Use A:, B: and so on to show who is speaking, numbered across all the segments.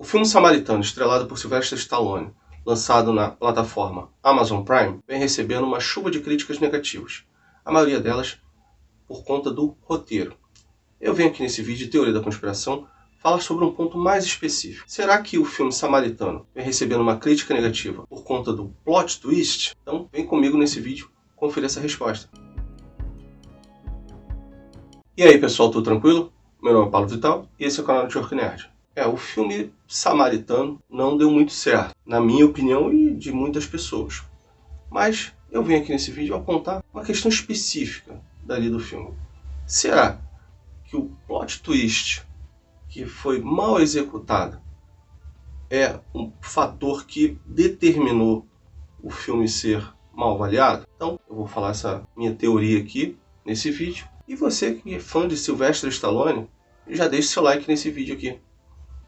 A: O filme Samaritano, estrelado por Sylvester Stallone, lançado na plataforma Amazon Prime, vem recebendo uma chuva de críticas negativas, a maioria delas por conta do roteiro. Eu venho aqui nesse vídeo de Teoria da Conspiração falar sobre um ponto mais específico. Será que o filme Samaritano vem recebendo uma crítica negativa por conta do plot twist? Então vem comigo nesse vídeo conferir essa resposta. E aí pessoal, tudo tranquilo? Meu nome é Paulo Vital e esse é o canal do Jork Nerd. O filme Samaritano não deu muito certo, na minha opinião e de muitas pessoas. Mas eu venho aqui nesse vídeo apontar uma questão específica dali do filme. Será que o plot twist que foi mal executado é um fator que determinou o filme ser mal avaliado? Então, eu vou falar essa minha teoria aqui nesse vídeo. E você que é fã de Sylvester Stallone, já deixe seu like nesse vídeo aqui.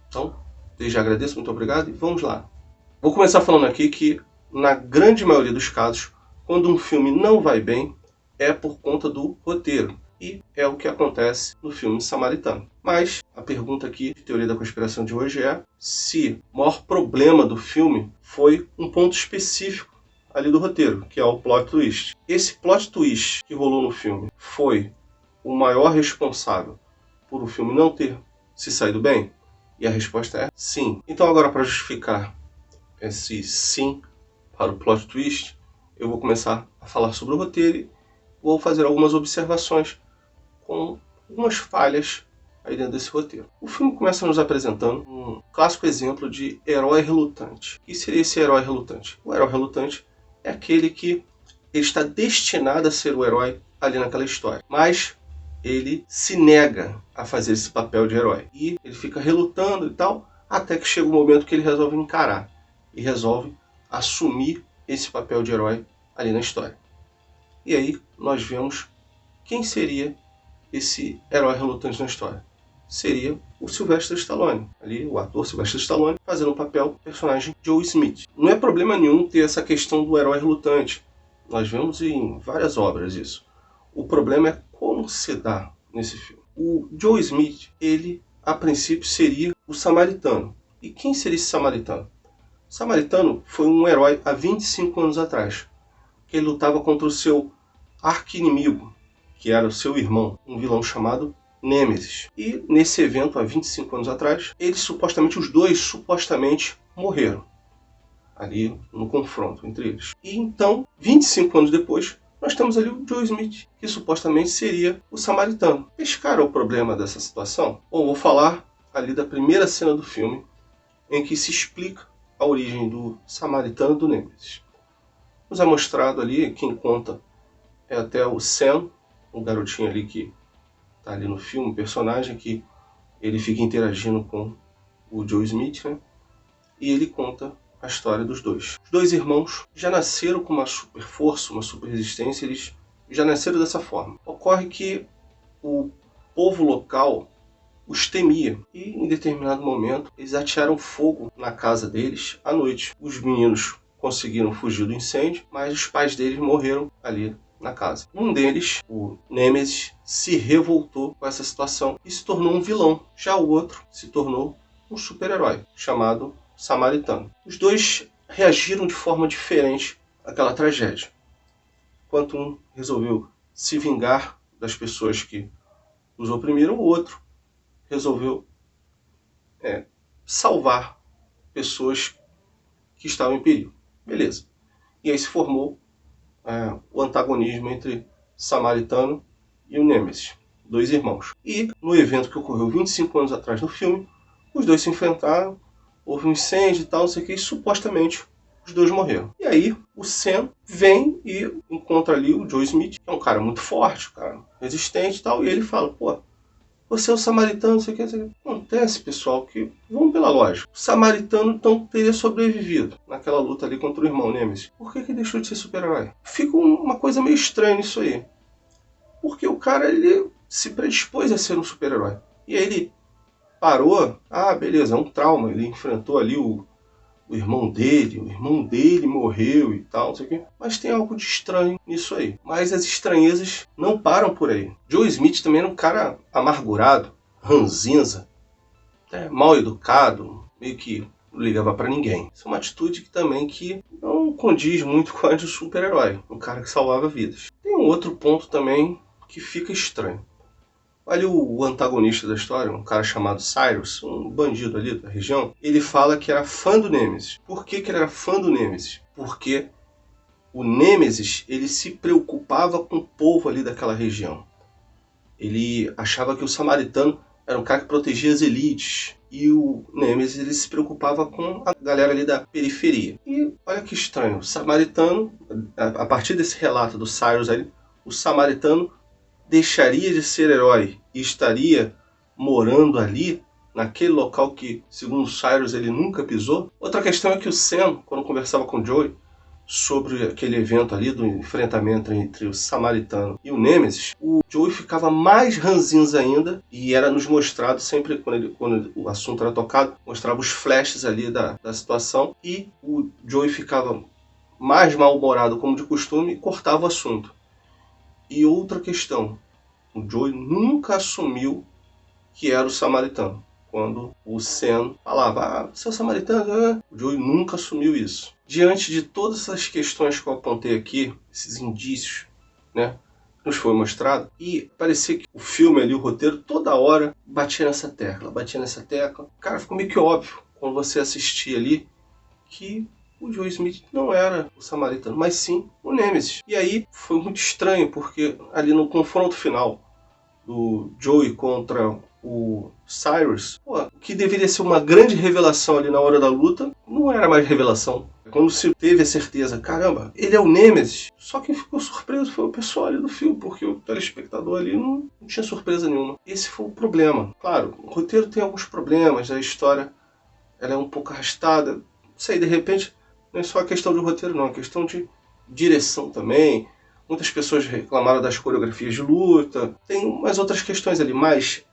A: Então, desde já agradeço, muito obrigado e vamos lá. Vou começar falando aqui que, na grande maioria dos casos, quando um filme não vai bem, é por conta do roteiro. E é o que acontece no filme Samaritano. Mas a pergunta aqui de Teoria da Conspiração de hoje é se o maior problema do filme foi um ponto específico ali do roteiro, que é o plot twist. Esse plot twist que rolou no filme foi o maior responsável por o filme não ter se saído bem? E a resposta é sim. Então agora, para justificar esse sim para o plot twist, eu vou começar a falar sobre o roteiro e vou fazer algumas observações com algumas falhas aí dentro desse roteiro. O filme começa nos apresentando um clássico exemplo de herói relutante. O que seria esse herói relutante? O herói relutante é aquele que ele está destinado a ser o herói ali naquela história, mas ele se nega a fazer esse papel de herói. E ele fica relutando e tal, até que chega o momento que ele resolve encarar. E resolve assumir esse papel de herói ali na história. E aí nós vemos quem seria esse herói relutante na história. Seria o Sylvester Stallone. Ali o ator Sylvester Stallone fazendo o papel do personagem Joe Smith. Não é problema nenhum ter essa questão do herói relutante. Nós vemos em várias obras isso. O problema é como se dá nesse filme. O Joe Smith, ele a princípio seria o Samaritano. E quem seria esse Samaritano? O Samaritano foi um herói há 25 anos atrás, que ele lutava contra o seu arqui-inimigo, que era o seu irmão, um vilão chamado Nêmesis. E nesse evento, há 25 anos atrás, os dois supostamente morreram ali no confronto entre eles. E então, 25 anos depois, nós temos ali o Joe Smith, que supostamente seria o Samaritano. Esse cara é o problema dessa situação? Bom, vou falar ali da primeira cena do filme, em que se explica a origem do Samaritano do Nêmesis. Nos é mostrado ali, quem conta é até o Sam, um garotinho ali que está ali no filme, um personagem que ele fica interagindo com o Joe Smith, né? E ele conta a história dos dois. Os dois irmãos já nasceram com uma super força, uma super resistência, eles já nasceram dessa forma. Ocorre que o povo local os temia e em determinado momento eles atearam fogo na casa deles à noite. Os meninos conseguiram fugir do incêndio, mas os pais deles morreram ali na casa. Um deles, o Nêmesis, se revoltou com essa situação e se tornou um vilão. Já o outro se tornou um super-herói chamado Samaritano. Os dois reagiram de forma diferente àquela tragédia. Enquanto um resolveu se vingar das pessoas que os oprimiram, o outro resolveu salvar pessoas que estavam em perigo. Beleza. E aí se formou o antagonismo entre Samaritano e o Nêmesis, dois irmãos. E no evento que ocorreu 25 anos atrás no filme, os dois se enfrentaram, houve um incêndio e tal, não sei o que, e supostamente os dois morreram. E aí o Sam vem e encontra ali o Joe Smith, que é um cara muito forte, um cara resistente e tal, e ele fala, pô, você é o Samaritano, não sei o que, não sei o que. Acontece, pessoal, que, vamos pela lógica, o Samaritano então teria sobrevivido naquela luta ali contra o irmão Nêmesis. Por que deixou de ser super-herói? Fica uma coisa meio estranha nisso aí. Porque o cara, ele se predispôs a ser um super-herói. E aí ele parou, beleza, é um trauma, ele enfrentou ali o irmão dele morreu e tal, não sei o quê. Mas tem algo de estranho nisso aí. Mas as estranhezas não param por aí. Joe Smith também era um cara amargurado, ranzinza, mal educado, meio que não ligava pra ninguém. Isso é uma atitude que não condiz muito com a de um super-herói, um cara que salvava vidas. Tem um outro ponto também que fica estranho. Ali o antagonista da história, um cara chamado Cyrus, um bandido ali da região, ele fala que era fã do Nêmesis. Por que ele era fã do Nêmesis? Porque o Nêmesis, ele se preocupava com o povo ali daquela região. Ele achava que o Samaritano era um cara que protegia as elites. E o Nêmesis, ele se preocupava com a galera ali da periferia. E olha que estranho, o Samaritano, a partir desse relato do Cyrus ali, o Samaritano deixaria de ser herói e estaria morando ali, naquele local que, segundo Cyrus, ele nunca pisou. Outra questão é que o Sam, quando conversava com o Joey sobre aquele evento ali do enfrentamento entre o Samaritano e o Nêmesis, o Joey ficava mais ranzinza ainda, e era nos mostrado sempre, quando o assunto era tocado, mostrava os flashes ali da situação, e o Joey ficava mais mal-humorado como de costume e cortava o assunto. E outra questão, o Joey nunca assumiu que era o Samaritano. Quando o Sam falava, você é o Samaritano, o Joey nunca assumiu isso. Diante de todas essas questões que eu apontei aqui, esses indícios, né, nos foi mostrado, e parecia que o filme ali, o roteiro, toda hora batia nessa tecla. Cara, ficou meio que óbvio, quando você assistia ali, que o Joe Smith não era o Samaritano, mas sim o Nêmesis. E aí foi muito estranho, porque ali no confronto final do Joey contra o Cyrus, o que deveria ser uma grande revelação ali na hora da luta, não era mais revelação. Quando se teve a certeza, caramba, ele é o Nêmesis. Só quem ficou surpreso foi o pessoal ali do filme, porque o telespectador ali não tinha surpresa nenhuma. Esse foi o problema. Claro, o roteiro tem alguns problemas, a história ela é um pouco arrastada. Não sei, de repente, não é só a questão de roteiro não, é questão de direção também. Muitas pessoas reclamaram das coreografias de luta. Tem umas outras questões ali, mas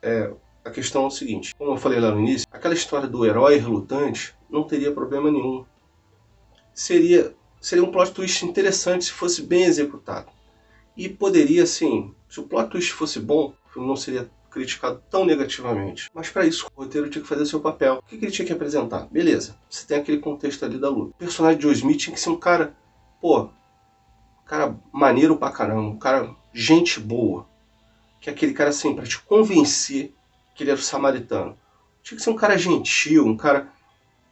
A: a questão é o seguinte. Como eu falei lá no início, aquela história do herói relutante não teria problema nenhum. Seria um plot twist interessante se fosse bem executado. E poderia, assim, se o plot twist fosse bom, o filme não seria criticado tão negativamente. Mas para isso, o roteiro tinha que fazer seu papel. O que ele tinha que apresentar? Beleza, você tem aquele contexto ali da luta. O personagem de Joe Smith tinha que ser um cara, cara maneiro pra caramba, um cara gente boa. Que é aquele cara assim, pra te convencer que ele era o Samaritano. Tinha que ser um cara gentil, um cara...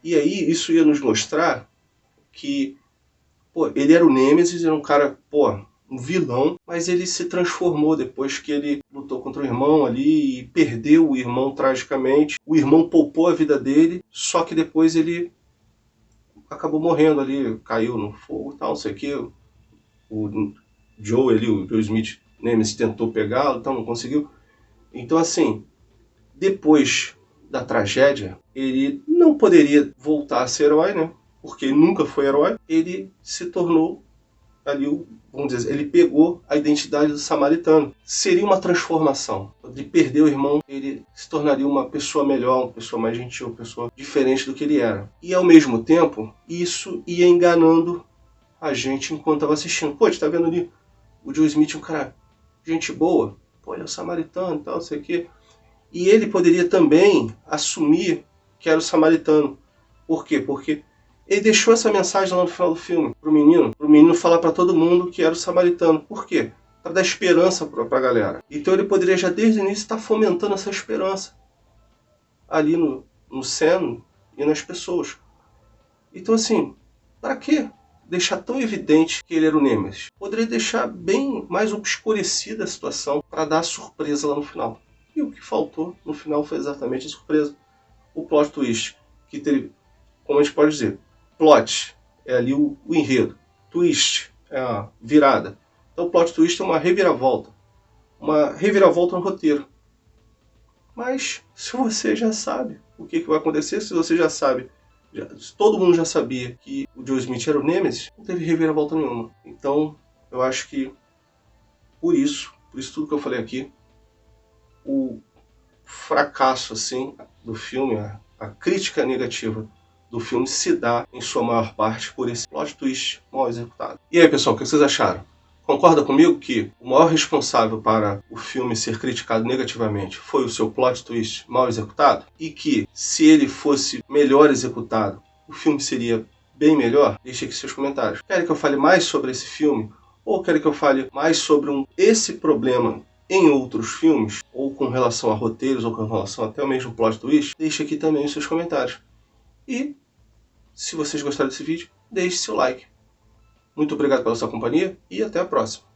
A: E aí isso ia nos mostrar que, ele era o Nêmesis, era um cara, um vilão, mas ele se transformou depois que ele lutou contra o irmão ali e perdeu o irmão tragicamente. O irmão poupou a vida dele, só que depois ele acabou morrendo ali, caiu no fogo e tal, não sei o que. O Joe ali, o Joe Smith, Nêmesis, tentou pegá-lo, então não conseguiu. Então assim, depois da tragédia, ele não poderia voltar a ser herói, né? Porque ele nunca foi herói. Ele se tornou ali, vamos dizer, ele pegou a identidade do Samaritano. Seria uma transformação. Ele perdeu o irmão, ele se tornaria uma pessoa melhor, uma pessoa mais gentil, uma pessoa diferente do que ele era. E ao mesmo tempo, isso ia enganando a gente enquanto estava assistindo. A gente tá vendo ali o Joe Smith, um cara gente boa, ele é o Samaritano e tal, não sei o quê. E ele poderia também assumir que era o Samaritano. Por quê? Porque ele deixou essa mensagem lá no final do filme pro menino falar para todo mundo que era o Samaritano. Por quê? Para dar esperança pra galera. Então ele poderia já desde o início estar fomentando essa esperança ali no Sam e nas pessoas. Então assim, para que deixar tão evidente que ele era o Nêmesis? Poderia deixar bem mais obscurecida a situação para dar a surpresa lá no final. E o que faltou no final foi exatamente a surpresa. O plot twist, que teve, como a gente pode dizer, plot é ali o enredo, twist é a virada. Então o plot twist é uma reviravolta no roteiro. Mas se você já sabe o que vai acontecer, se você já sabe, se todo mundo já sabia que o Joe Smith era o Nêmesis, não teve reviravolta nenhuma. Então eu acho que por isso tudo que eu falei aqui, o fracasso assim do filme, a crítica negativa do filme se dá, em sua maior parte, por esse plot twist mal executado. E aí, pessoal, o que vocês acharam? Concorda comigo que o maior responsável para o filme ser criticado negativamente foi o seu plot twist mal executado? E que, se ele fosse melhor executado, o filme seria bem melhor? Deixe aqui seus comentários. Querem que eu fale mais sobre esse filme? Ou querem que eu fale mais sobre esse problema em outros filmes? Ou com relação a roteiros, ou com relação até mesmo plot twist? Deixe aqui também os seus comentários. E, se vocês gostaram desse vídeo, deixe seu like. Muito obrigado pela sua companhia e até a próxima.